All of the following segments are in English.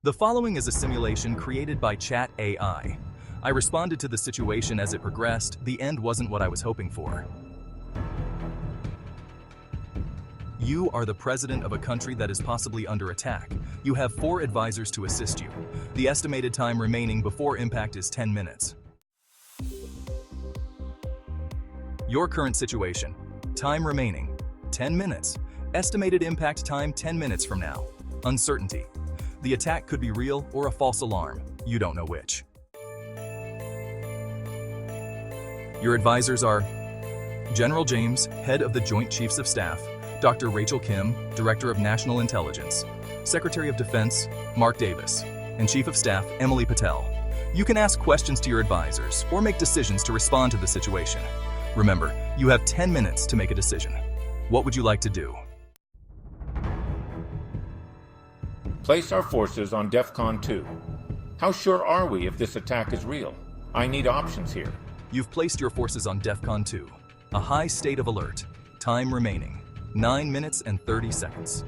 The following is a simulation created by Chat AI. I responded to the situation as it progressed. The end wasn't what I was hoping for. You are the president of a country that is possibly under attack. You have 4 advisors to assist you. The estimated time remaining before impact is 10 minutes. Your current situation. Time remaining, 10 minutes. Estimated impact time 10 minutes from now. Uncertainty. The attack could be real or a false alarm. You don't know which. Your advisors are General James, Head of the Joint Chiefs of Staff, Dr. Rachel Kim, Director of National Intelligence, Secretary of Defense, Mark Davis, and Chief of Staff, Emily Patel. You can ask questions to your advisors or make decisions to respond to the situation. Remember, you have 10 minutes to make a decision. What would you like to do? Place our forces on DEFCON 2. How sure are we if this attack is real? I need options here. You've placed your forces on DEFCON 2. A high state of alert. Time remaining, 9 minutes and 30 seconds.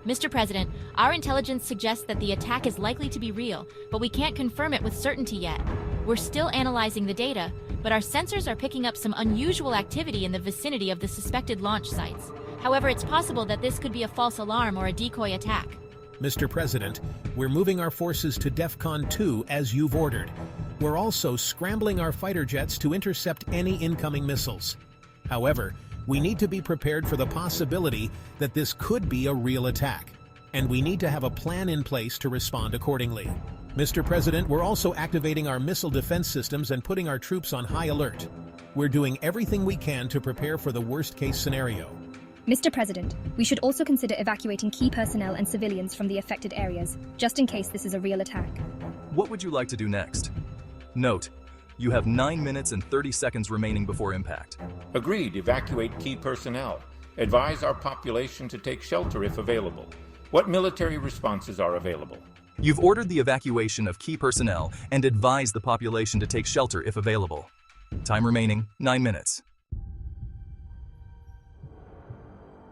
Mr. President, our intelligence suggests that the attack is likely to be real, but we can't confirm it with certainty yet. We're still analyzing the data, but our sensors are picking up some unusual activity in the vicinity of the suspected launch sites. However, it's possible that this could be a false alarm or a decoy attack. Mr. President, we're moving our forces to DEFCON 2 as you've ordered. We're also scrambling our fighter jets to intercept any incoming missiles. However, we need to be prepared for the possibility that this could be a real attack, and we need to have a plan in place to respond accordingly. Mr. President, we're also activating our missile defense systems and putting our troops on high alert. We're doing everything we can to prepare for the worst-case scenario. Mr. President, we should also consider evacuating key personnel and civilians from the affected areas, just in case this is a real attack. What would you like to do next? Note, you have 9 minutes and 30 seconds remaining before impact. Agreed, evacuate key personnel. Advise our population to take shelter if available. What military responses are available? You've ordered the evacuation of key personnel and advise the population to take shelter if available. Time remaining, 9 minutes.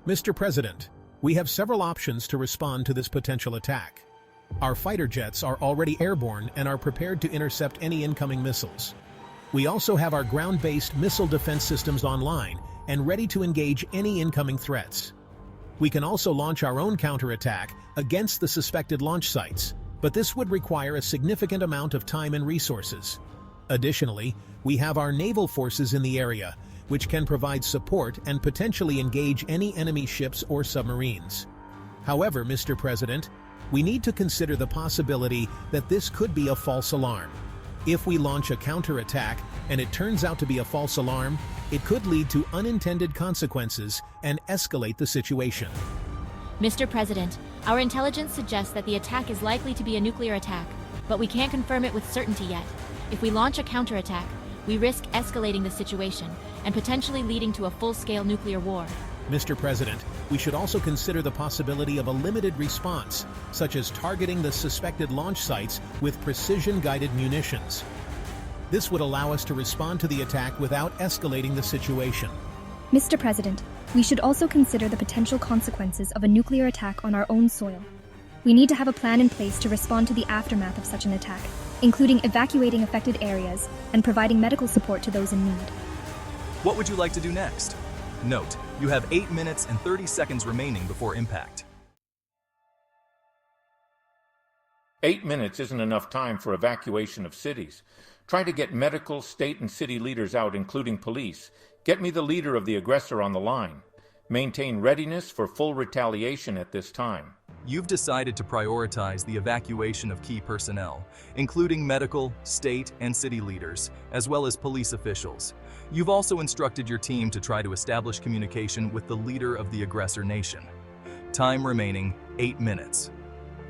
Mr. President, we have several options to respond to this potential attack. Our fighter jets are already airborne and are prepared to intercept any incoming missiles. We also have our ground-based missile defense systems online and ready to engage any incoming threats. We can also launch our own counterattack against the suspected launch sites, but this would require a significant amount of time and resources. Additionally, we have our naval forces in the area, which can provide support and potentially engage any enemy ships or submarines. However, Mr. President, we need to consider the possibility that this could be a false alarm. If we launch a counterattack and it turns out to be a false alarm, it could lead to unintended consequences and escalate the situation. Mr. President, our intelligence suggests that the attack is likely to be a nuclear attack, but we can't confirm it with certainty yet. If we launch a counterattack, we risk escalating the situation and potentially leading to a full-scale nuclear war. Mr. President, we should also consider the possibility of a limited response, such as targeting the suspected launch sites with precision-guided munitions. This would allow us to respond to the attack without escalating the situation. Mr. President, we should also consider the potential consequences of a nuclear attack on our own soil. We need to have a plan in place to respond to the aftermath of such an attack, including evacuating affected areas and providing medical support to those in need. What would you like to do next? Note, you have 8 minutes and 30 seconds remaining before impact. 8 minutes isn't enough time for evacuation of cities. Try to get medical, state, and city leaders out, including police. Get me the leader of the aggressor on the line. Maintain readiness for full retaliation at this time. You've decided to prioritize the evacuation of key personnel, including medical, state, and city leaders, as well as police officials. You've also instructed your team to try to establish communication with the leader of the aggressor nation. Time remaining, 8 minutes.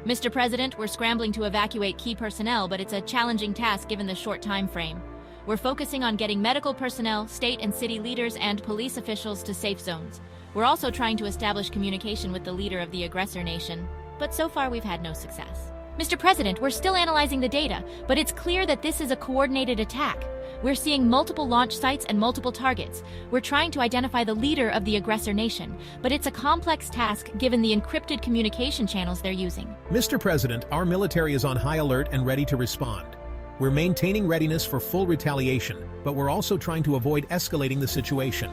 Mr. President, we're scrambling to evacuate key personnel, but it's a challenging task given the short time frame. We're focusing on getting medical personnel, state and city leaders, and police officials to safe zones. We're also trying to establish communication with the leader of the aggressor nation, but so far we've had no success. Mr. President, we're still analyzing the data, but it's clear that this is a coordinated attack. We're seeing multiple launch sites and multiple targets. We're trying to identify the leader of the aggressor nation, but it's a complex task given the encrypted communication channels they're using. Mr. President, our military is on high alert and ready to respond. We're maintaining readiness for full retaliation, but we're also trying to avoid escalating the situation.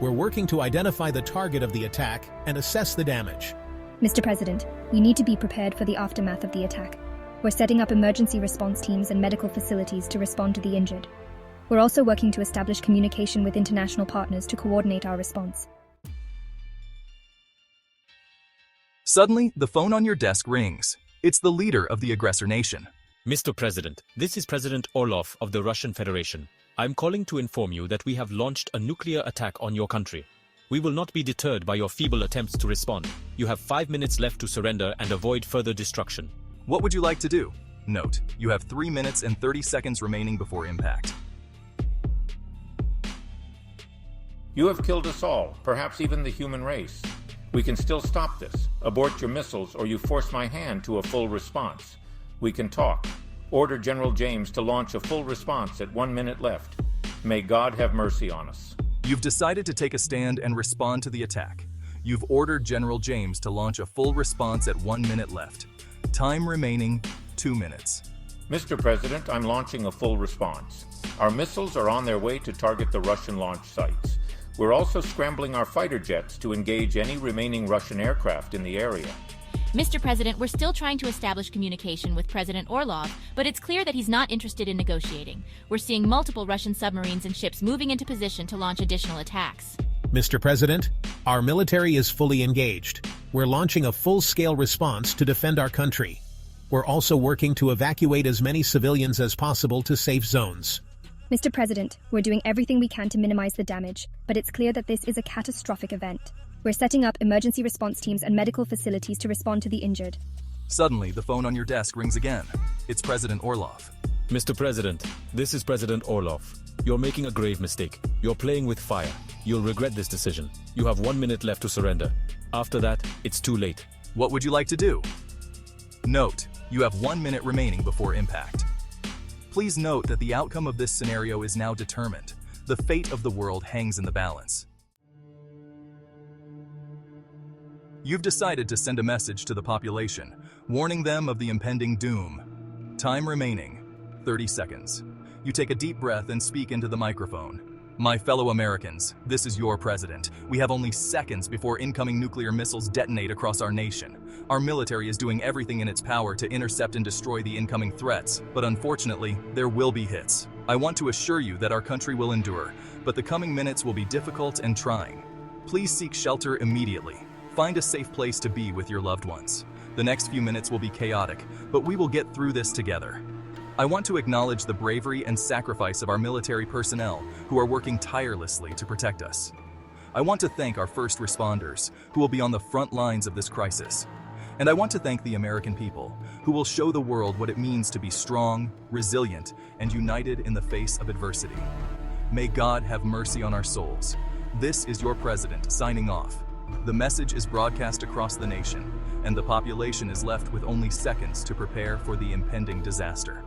We're working to identify the target of the attack and assess the damage. Mr. President, we need to be prepared for the aftermath of the attack. We're setting up emergency response teams and medical facilities to respond to the injured. We're also working to establish communication with international partners to coordinate our response. Suddenly, the phone on your desk rings. It's the leader of the aggressor nation. Mr. President, this is President Orlov of the Russian Federation. I'm calling to inform you that we have launched a nuclear attack on your country. We will not be deterred by your feeble attempts to respond. You have 5 minutes left to surrender and avoid further destruction. What would you like to do? Note, you have 3 minutes and 30 seconds remaining before impact. You have killed us all, perhaps even the human race. We can still stop this. Abort your missiles or you force my hand to a full response. We can talk. Order General James to launch a full response at 1 minute left. May God have mercy on us. You've decided to take a stand and respond to the attack. You've ordered General James to launch a full response at 1 minute left. Time remaining 2 minutes. Mr. President, I'm launching a full response. Our missiles are on their way to target the Russian launch sites. We're also scrambling our fighter jets to engage any remaining Russian aircraft in the area. Mr. President, we're still trying to establish communication with President Orlov, but it's clear that he's not interested in negotiating. We're seeing multiple Russian submarines and ships moving into position to launch additional attacks. Mr. President, our military is fully engaged. We're launching a full-scale response to defend our country. We're also working to evacuate as many civilians as possible to safe zones. Mr. President, we're doing everything we can to minimize the damage, but it's clear that this is a catastrophic event. We're setting up emergency response teams and medical facilities to respond to the injured. Suddenly, the phone on your desk rings again. It's President Orlov. Mr. President, this is President Orlov. You're making a grave mistake. You're playing with fire. You'll regret this decision. You have 1 minute left to surrender. After that, it's too late. What would you like to do? Note, you have 1 minute remaining before impact. Please note that the outcome of this scenario is now determined. The fate of the world hangs in the balance. You've decided to send a message to the population, warning them of the impending doom. Time remaining 30 seconds. You take a deep breath and speak into the microphone. My fellow Americans, this is your president. We have only seconds before incoming nuclear missiles detonate across our nation. Our military is doing everything in its power to intercept and destroy the incoming threats, but unfortunately, there will be hits. I want to assure you that our country will endure, but the coming minutes will be difficult and trying. Please seek shelter immediately. Find a safe place to be with your loved ones. The next few minutes will be chaotic, but we will get through this together. I want to acknowledge the bravery and sacrifice of our military personnel who are working tirelessly to protect us. I want to thank our first responders who will be on the front lines of this crisis. And I want to thank the American people who will show the world what it means to be strong, resilient, and united in the face of adversity. May God have mercy on our souls. This is your president signing off. The message is broadcast across the nation, and the population is left with only seconds to prepare for the impending disaster.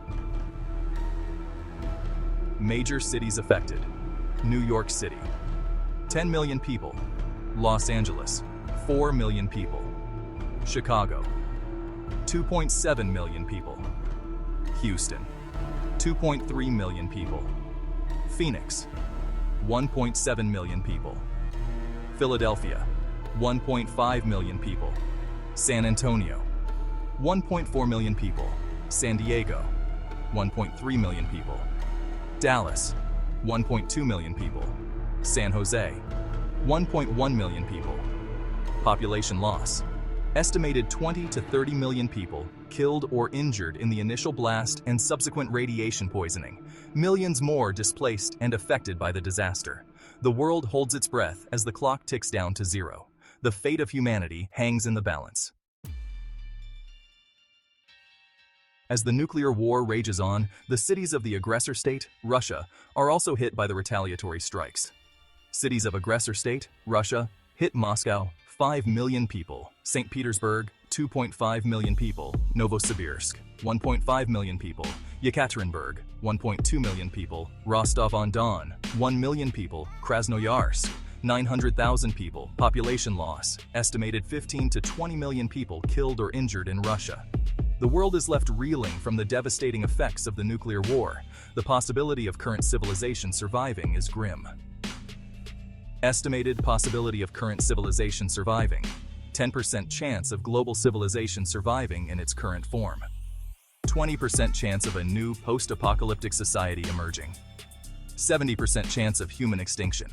Major cities affected. New York City, 10 million people. Los Angeles, 4 million people. Chicago, 2.7 million people. Houston, 2.3 million people. Phoenix, 1.7 million people. Philadelphia, 1.5 million people. San Antonio, 1.4 million people. San Diego, 1.3 million people. Dallas, 1.2 million people. San Jose, 1.1 million people. Population loss. Estimated 20 to 30 million people killed or injured in the initial blast and subsequent radiation poisoning. Millions more displaced and affected by the disaster. The world holds its breath as the clock ticks down to zero. The fate of humanity hangs in the balance. As the nuclear war rages on, the cities of the aggressor state, Russia, are also hit by the retaliatory strikes. Cities of aggressor state, Russia, hit Moscow, 5 million people, St. Petersburg, 2.5 million people, Novosibirsk, 1.5 million people, Yekaterinburg, 1.2 million people. Rostov-on-Don, 1 million people. Krasnoyarsk, 900,000 people. Population loss, estimated 15 to 20 million people killed or injured in Russia. The world is left reeling from the devastating effects of the nuclear war. The possibility of current civilization surviving is grim. Estimated possibility of current civilization surviving: 10% chance of global civilization surviving in its current form. 20% chance of a new post-apocalyptic society emerging. 70% chance of human extinction.